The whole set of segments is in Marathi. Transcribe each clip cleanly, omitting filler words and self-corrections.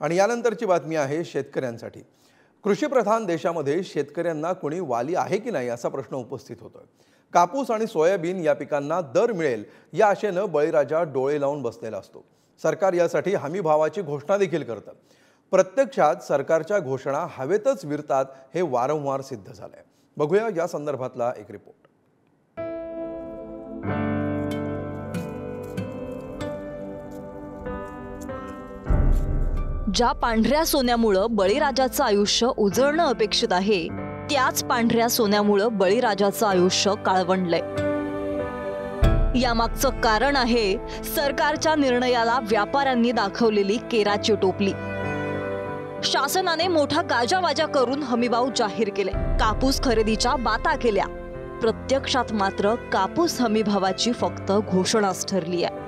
आणि यानंतरची बातमी आहे शेतकऱ्यांसाठी। कृषीप्रधान देशामध्ये शेतकऱ्यांना कोणी वाली आहे की नाही असा प्रश्न उपस्थित होतोय। कापूस आणि सोयाबीन या पिकांना दर मिळेल या आशेने बळीराजा डोळे लावून बसलेला असतो। सरकार यासाठी हमी भावाची घोषणा देखील करतं। प्रत्यक्षात सरकारच्या घोषणा हवेतच विरतात हे वारंवार सिद्ध झालंय। बघूया या संदर्भातला एक रिपोर्ट। ज्या पांढऱ्या सोन्यामुळे बळीराजाचं आयुष्य उजळणं अपेक्षित आहे, त्याच पांढऱ्या सोन्यामुळे बळीराजाचं आयुष्य काळवंडलंय। यामागचं कारण आहे सरकारच्या निर्णयाला व्यापाऱ्यांनी दाखवलेली केराची टोपली। शासनाने मोठा गाजावाजा करून हमीभाव जाहीर केले, कापूस खरेदीच्या बाता केल्या। प्रत्यक्षात मात्र कापूस हमीभावाची फक्त घोषणाच ठरली आहे।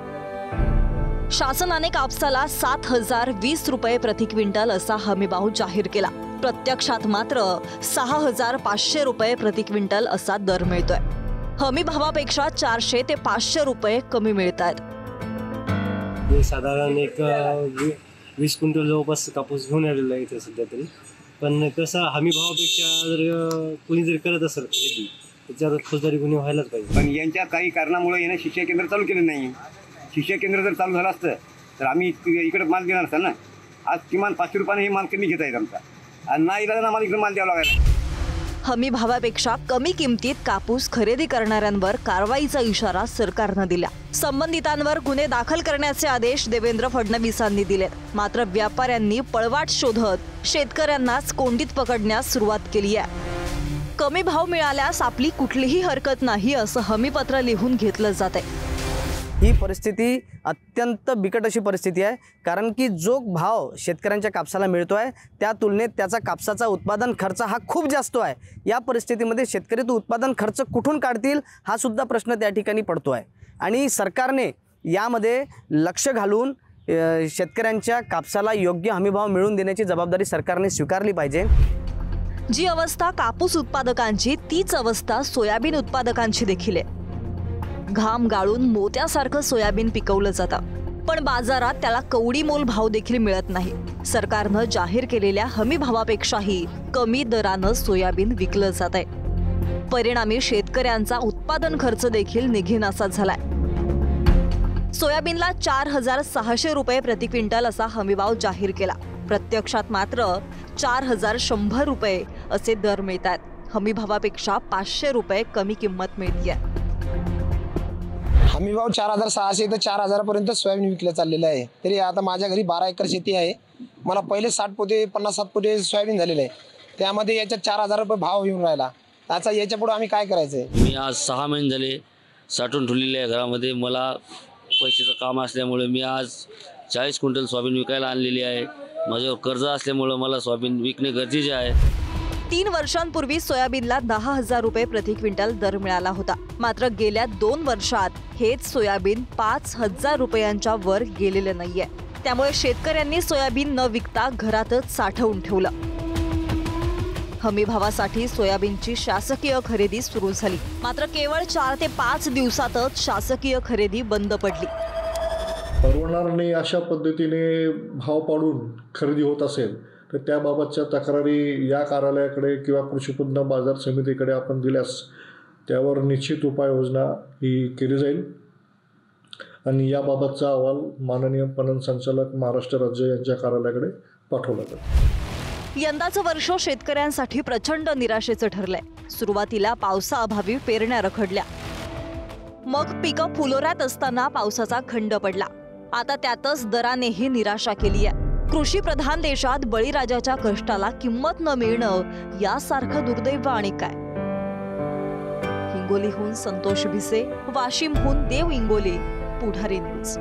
शासनाने कापसाला 7,020 रुपये प्रति क्विंटल असा हमीभाव जाहीर केला। प्रत्यक्षात मात्र 6,500 रुपये प्रति क्विंटल असा दर मिळतोय। हमीभावापेक्षा 400 ते 500 रुपये कमी मिळतात। साधारण एक 20 क्विंटल जवळपास कापूस घेऊन आलेला आहे इथे सध्या तरी। पण कसं हमीभावापेक्षा जर कोणी जर करत असेल खरेदी त्याच्यावर फौजदारी गुन्हे व्हायलाच पाहिजे। पण यांच्या काही कारणामुळे यांना शिक्षा केंद्र चालू केलं नाही। शिक्षा केंद्र जर चालू झालं असतं तर आम्ही इकडे माल देणार असताना आज किमान 500 रुपयाने हे माल कमी घेत आहेत आमचा, आणि नाही इलाज आम्हाला इकडे माल द्यावा लागला। हमी भावापेक्षा कमी किमतीत कापूस खरेदी करणाऱ्यांवर कारवाईचा इशारा सरकारने दिला। संबंधितांवर गुन्हे दाखल करण्याचे आदेश देवेंद्र फडणवीसांनी दिलेत। मात्र व्यापाऱ्यांनी पळवाट शोधत शेतकऱ्यांनाच कोंडीत पकडण्यास सुरुवात केली आहे। कमी भाव मिळाल्यास आपली कुठलीही हरकत नाही असं हमीपत्र लिहून घेतलं जाते। ही परिस्थिती अत्यंत बिकट अशी परिस्थिती आहे, कारण की जो भाव शेतकऱ्यांच्या कापसाला मिळतोय त्या तुलनेत त्याचा कापसाचा उत्पादन खर्च हा खूप जास्त आहे। या परिस्थितीमध्ये शेतकरी तो उत्पादन खर्च कुठून काढतील हा सुद्धा प्रश्न त्या ठिकाणी पडतोय। आणि सरकारने यामध्ये लक्ष घालून शेतकऱ्यांच्या कापसाला योग्य हमीभाव मिळवून देण्याची जबाबदारी सरकारने स्वीकारली पाहिजे। जी अवस्था कापूस उत्पादकांची तीच अवस्था सोयाबीन उत्पादकांची देखील आहे। घाम गाळून मोत्यासारखं सोयाबीन पिकवलं जातं, पण बाजारात त्याला कवडी मोल भाव देखील मिळत नाही। सरकारनं जाहीर केलेल्या हमी भावापेक्षाही कमी दरानं सोयाबीन विकलं जात आहे। परिणामी शेतकऱ्यांचा उत्पादन खर्च देखील निघेनासा झालाय। सोयाबीनला 4,600 रुपये प्रति क्विंटल असा हमीभाव जाहीर केला। प्रत्यक्षात मात्र 4,100 रुपये असे दर मिळतात। हमीभावापेक्षा 500 रुपये कमी किंमत मिळते। हमीभाव 4,600 ते 4,000 पर्यंत सोयाबीन विकलं चाललेलं आहे। तरी आता माझ्या घरी 12 एकर शेती आहे। मला पहिले 60 पोते 50-60 पोते सोयाबीन झालेलं आहे, त्यामध्ये याच्यात 4,000 रुपये भाव येऊन राहिला। आता याच्या पुढे आम्ही काय करायचंय? मी आज 6 महिने झाले साठवून ठेवलेले आहे घरामध्ये। मला पैशाचं काम असल्यामुळे मी आज 40 क्विंटल सोयाबीन विकायला आणलेली आहे। माझ्यावर कर्ज असल्यामुळे मला सोयाबीन विकणे गरजेचे आहे। 3 वर्षांपूर्वी सोयाबीनला 10,000 रुपये प्रति क्विंटल दर मिळाला होता। मात्र गेल्या 2 वर्षात हेच सोयाबीन 5,000 रुपयांच्या वर गेलेले नाहीये। त्यामुळे शेतकऱ्यांनी सोयाबीन न विकता घरातच साठवून ठेवलं। हमीभावासाठी सोयाबीनची शासकीय खरेदी सुरू झाली, मात्र केवळ 4 ते 5 दिवसातच शासकीय खरेदी बंद पडली। परवडणार नाही अशा पद्धतीने भाव पाडून खरेदी होत असेल तर त्याबाबतच्या तक्रारी या कार्यालयाकडे किंवा कृषी उत्पन्न बाजार समितीकडे आपण दिल्यास त्यावर निश्चित उपाययोजना ही केली जाईल आणि याबाबतचा अहवाल माननीय पणन संचालक महाराष्ट्र राज्य यांच्या कार्यालयाकडे पाठवला जाईल। यंदाचं वर्ष शेतकऱ्यांसाठी प्रचंड निराशेचं ठरलंय। सुरुवातीला पावसाअभावी पेरण्या रखडल्या, मग पिकं फुलोऱ्यात असताना पावसाचा खंड पडला। आता त्यातच दरानेही निराशा केली आहे। कृषी प्रधान देशात बळीराजाच्या कष्टाला किंमत न मिळणं यासारखं दुर्दैव आणि काय? हिंगोलीहून संतोष भिसे, वाशिमहून देव इंगोले, पुढारी न्यूज।